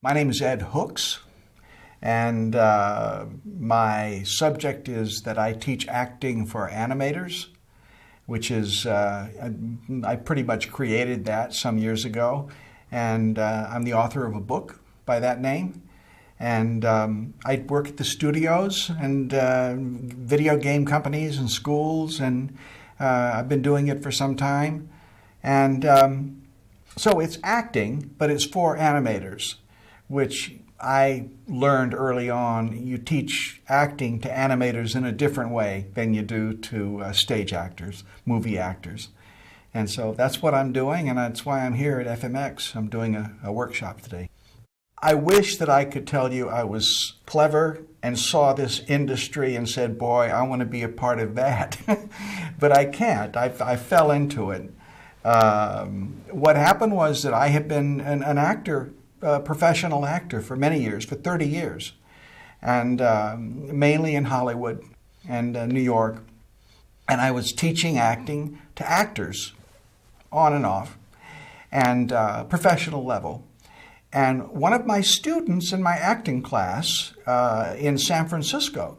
My name is Ed Hooks, and my subject is that I teach acting for animators, which is, I pretty much created that some years ago, and I'm the author of a book by that name. And I work at the studios and video game companies and schools, and I've been doing it for some time. And so it's acting, but it's for animators, which I learned early on. You teach acting to animators in a different way than you do to stage actors, movie actors. And so that's what I'm doing, and that's why I'm here at FMX. I'm doing a workshop today. I wish that I could tell you I was clever and saw this industry and said, boy, I want to be a part of that. But I can't. I fell into it. What happened was that I had been an actor, a professional actor for many years, for 30 years, and mainly in Hollywood and New York. And I was teaching acting to actors on and off, and professional level. And one of my students in my acting class in San Francisco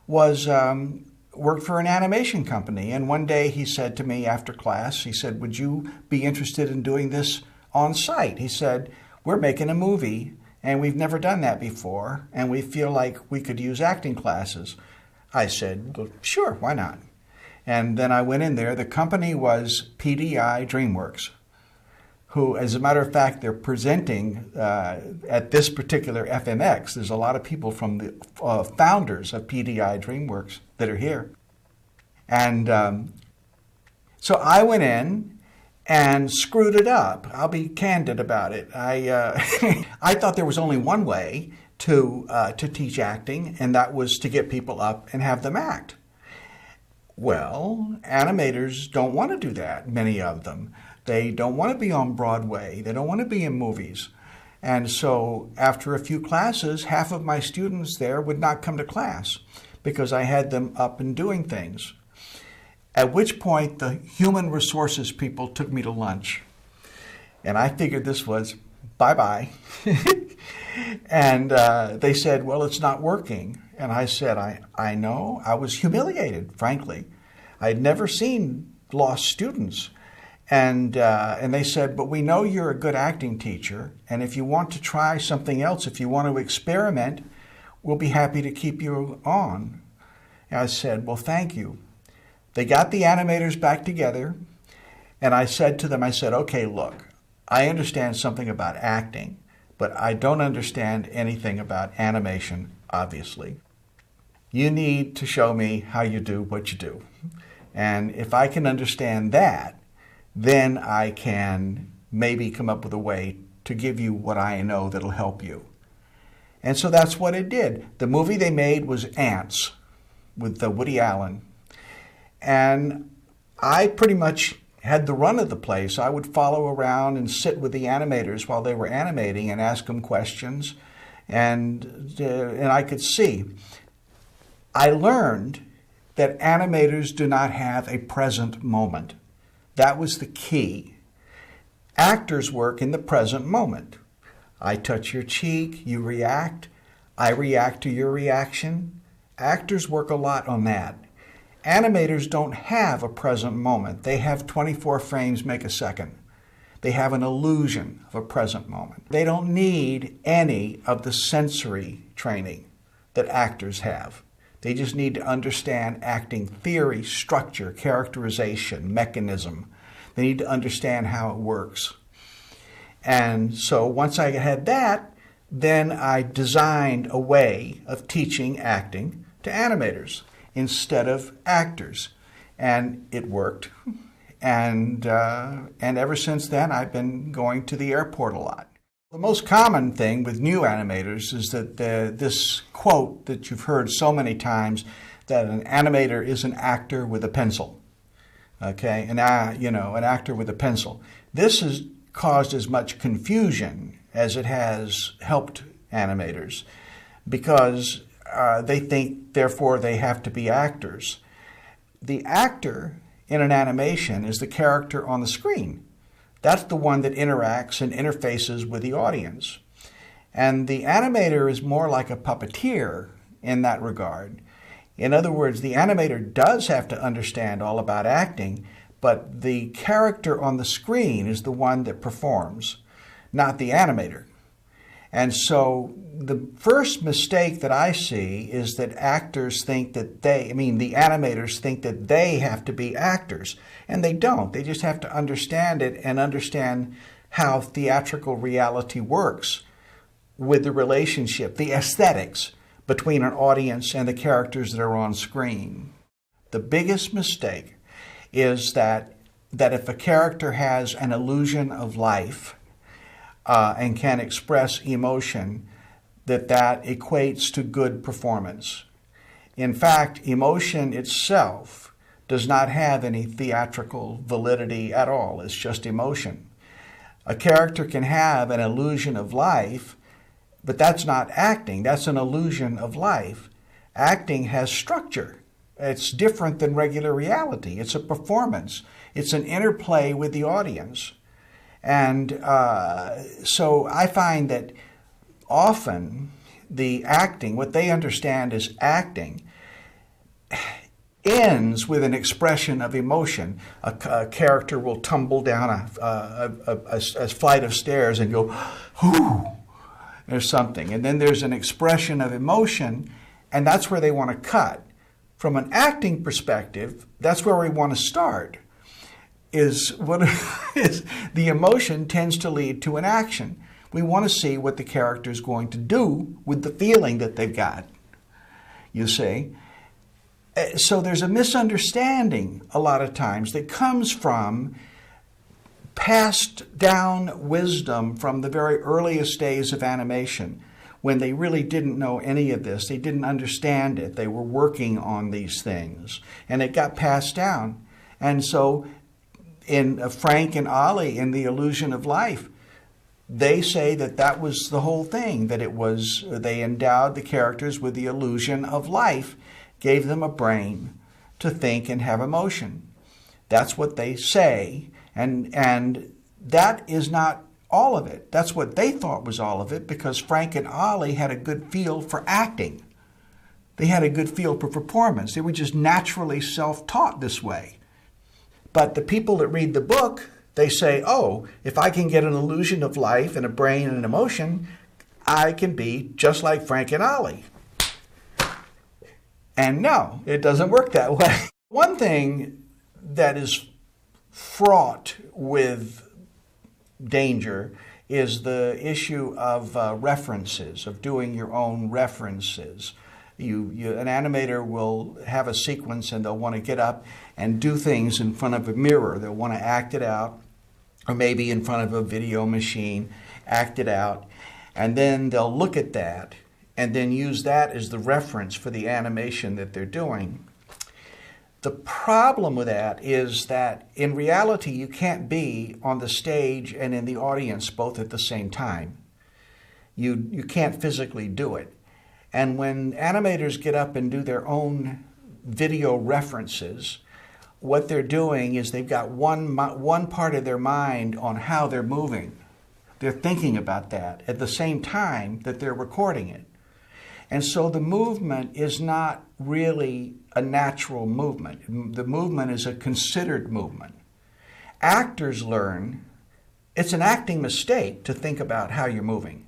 worked for an animation company. And one day he said to me after class, he said, would you be interested in doing this on site? He said, we're making a movie and we've never done that before, and we feel like we could use acting classes. I said, well, sure, why not? And then I went in there. The company was PDI DreamWorks, who, as a matter of fact, they're presenting at this particular FMX. There's a lot of people from the founders of PDI DreamWorks that are here. And so I went in and screwed it up. I'll be candid about it. I thought there was only one way to teach acting, and that was to get people up and have them act. Well, animators don't want to do that, many of them. They don't want to be on Broadway. They don't want to be in movies. And so after a few classes, half of my students there would not come to class because I had them up and doing things. At which point the human resources people took me to lunch. And I figured this was bye-bye. And they said, well, it's not working. And I said, I know. I was humiliated, frankly. I'd never seen lost students. And they said, but we know you're a good acting teacher, and if you want to try something else, if you want to experiment, we'll be happy to keep you on. And I said, well, thank you. They got the animators back together, and I said to them, okay, look, I understand something about acting, but I don't understand anything about animation, obviously. You need to show me how you do what you do. And if I can understand that, then I can maybe come up with a way to give you what I know that'll help you. And so that's what it did. The movie they made was Ants with Woody Allen. And I pretty much had the run of the place. I would follow around and sit with the animators while they were animating and ask them questions. And I could see. I learned that animators do not have a present moment. That was the key. Actors work in the present moment. I touch your cheek, you react, I react to your reaction. Actors work a lot on that. Animators don't have a present moment. They have 24 frames make a second. They have an illusion of a present moment. They don't need any of the sensory training that actors have. They just need to understand acting theory, structure, characterization, mechanism. They need to understand how it works. And so once I had that, then I designed a way of teaching acting to animators instead of actors. And it worked. And ever since then, I've been going to the airport a lot. The most common thing with new animators is that this quote that you've heard so many times, that an animator is an actor with a pencil. Okay, an actor with a pencil. This has caused as much confusion as it has helped animators, because they think, therefore, they have to be actors. The actor in an animation is the character on the screen. That's the one that interacts and interfaces with the audience. And the animator is more like a puppeteer in that regard. In other words, the animator does have to understand all about acting, but the character on the screen is the one that performs, not the animator. And so the first mistake that I see is that actors think that the animators think that they have to be actors. And they don't. They just have to understand it and understand how theatrical reality works with the relationship, the aesthetics between an audience and the characters that are on screen. The biggest mistake is that if a character has an illusion of life and can express emotion, that equates to good performance. In fact, emotion itself does not have any theatrical validity at all. It's just emotion. A character can have an illusion of life, but that's not acting. That's an illusion of life. Acting has structure. It's different than regular reality. It's a performance. It's an interplay with the audience. And so I find that often the acting, what they understand as acting, ends with an expression of emotion. A character will tumble down a flight of stairs and go, whoo, there's something. And then there's an expression of emotion, and that's where they want to cut. From an acting perspective, that's where we want to start. Is the emotion tends to lead to an action. We want to see what the character is going to do with the feeling that they've got, you see. So there's a misunderstanding a lot of times that comes from passed down wisdom from the very earliest days of animation, when they really didn't know any of this. They didn't understand it. They were working on these things, and it got passed down. And so in Frank and Ollie in The Illusion of Life, they say that was the whole thing, that they endowed the characters with the illusion of life, gave them a brain to think and have emotion. That's what they say, and that is not all of it. That's what they thought was all of it, because Frank and Ollie had a good feel for acting. They had a good feel for performance. They were just naturally self-taught this way. But the people that read the book, they say, oh, if I can get an illusion of life and a brain and an emotion, I can be just like Frank and Ollie. And no, it doesn't work that way. One thing that is fraught with danger is the issue of references, of doing your own references. An animator will have a sequence and they'll want to get up and do things in front of a mirror. They'll want to act it out, or maybe in front of a video machine, act it out. And then they'll look at that and then use that as the reference for the animation that they're doing. The problem with that is that in reality, you can't be on the stage and in the audience both at the same time. You can't physically do it. And when animators get up and do their own video references, what they're doing is they've got one part of their mind on how they're moving. They're thinking about that at the same time that they're recording it. And so the movement is not really a natural movement. The movement is a considered movement. Actors learn, it's an acting mistake to think about how you're moving.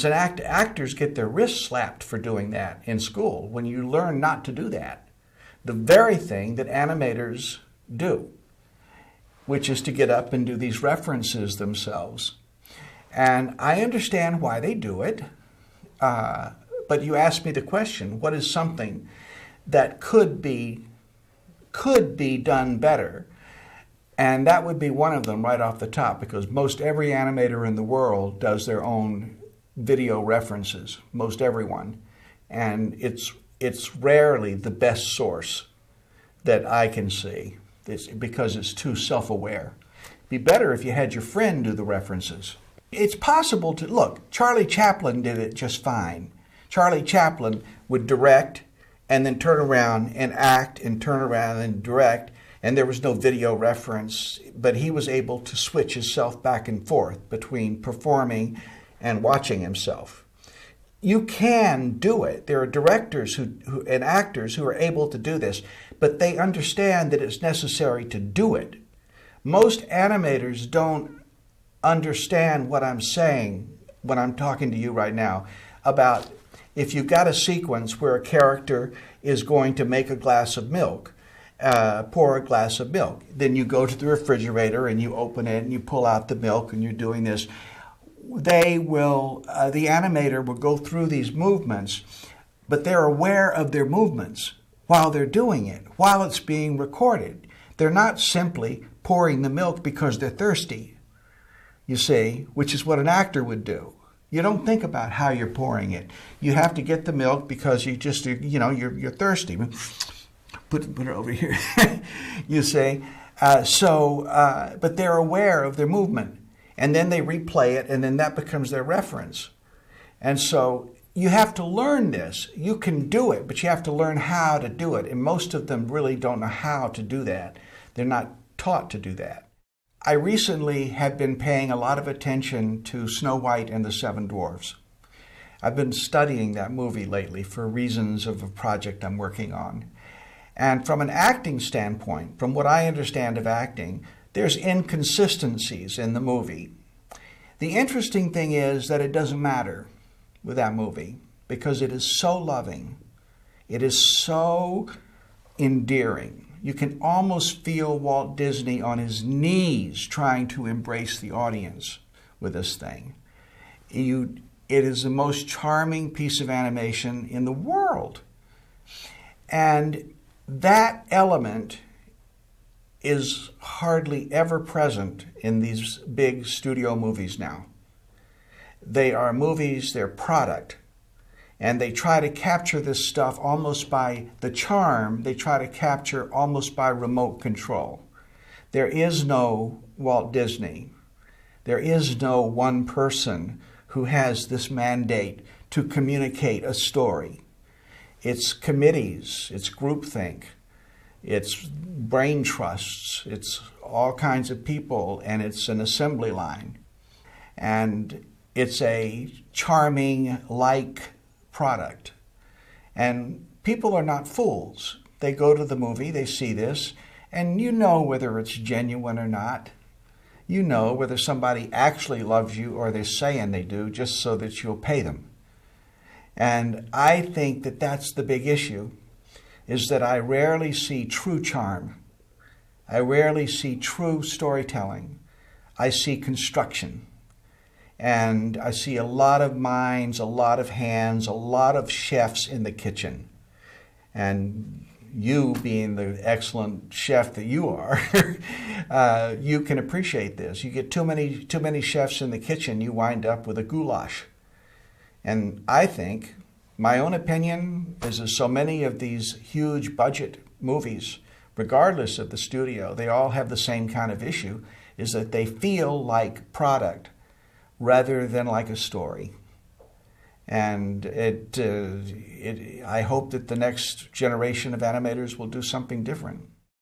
Actors get their wrists slapped for doing that in school when you learn not to do that. The very thing that animators do, which is to get up and do these references themselves. And I understand why they do it, but you asked me the question, what is something that could be done better? And that would be one of them right off the top, because most every animator in the world does their own video references, most everyone. And it's rarely the best source that I can see, because it's too self-aware. It'd be better if you had your friend do the references. It's possible to, look, Charlie Chaplin did it just fine. Charlie Chaplin would direct and then turn around and act and turn around and direct, and there was no video reference, but he was able to switch himself back and forth between performing and watching himself. You can do it. There are directors and actors who are able to do this, but they understand that it's necessary to do it. Most animators don't understand what I'm saying when I'm talking to you right now about if you've got a sequence where a character is going to make a glass of milk, pour a glass of milk. Then you go to the refrigerator and you open it and you pull out the milk and you're doing this. They will, the animator will go through these movements, but they're aware of their movements while they're doing it, while it's being recorded. They're not simply pouring the milk because they're thirsty, you see, which is what an actor would do. You don't think about how you're pouring it. You have to get the milk because you just, you're thirsty. Put it over here, you see. But they're aware of their movement. And then they replay it, and then that becomes their reference. And so you have to learn this. You can do it, but you have to learn how to do it. And most of them really don't know how to do that. They're not taught to do that. I recently have been paying a lot of attention to Snow White and the Seven Dwarfs. I've been studying that movie lately for reasons of a project I'm working on. And from an acting standpoint, from what I understand of acting, there's inconsistencies in the movie. The interesting thing is that it doesn't matter with that movie because it is so loving. It is so endearing. You can almost feel Walt Disney on his knees trying to embrace the audience with this thing. It is the most charming piece of animation in the world. And that element is hardly ever present in these big studio movies now. They are movies, they're product, and they try to capture this stuff almost by the charm, they try to capture almost by remote control. There is no Walt Disney. There is no one person who has this mandate to communicate a story. It's committees, it's groupthink. It's brain trusts, it's all kinds of people, and it's an assembly line. And it's a charming, product. And people are not fools. They go to the movie, they see this, and you know whether it's genuine or not. You know whether somebody actually loves you or they're saying they do just so that you'll pay them. And I think that that's the big issue. Is that I rarely see true charm. I rarely see true storytelling. I see construction. And I see a lot of minds, a lot of hands, a lot of chefs in the kitchen. And you, being the excellent chef that you are, you can appreciate this. You get too many chefs in the kitchen, you wind up with a goulash. And I think, my own opinion is that so many of these huge budget movies, regardless of the studio, they all have the same kind of issue, is that they feel like product rather than like a story. And I hope that the next generation of animators will do something different.